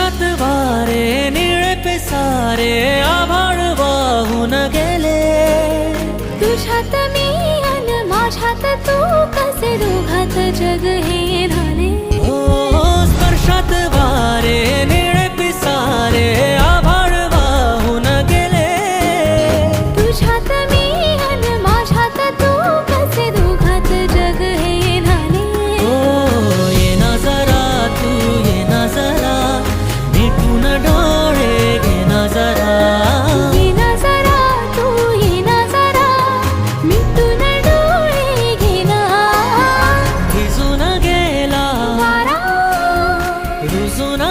स्पर्शात वारे निळे पिसारे आभाळ वाहून गेले. तुझ्यात मी अन माझ्यात तू कसे दोघात जग हे झाले. हो स्पर्शात वारे निळे पिसारे आभाळ वाहून गेले. तुझ्यात मी अन माझ्यात तू कसे दोघात जग हे झाले. हो ये ना जरा तू ये ना जरा मिटून डोळे घे ना जरा. ये ना जरा तू ये ना जरा मिटून डोळे घे ना. भिजून गेला वारा रुजून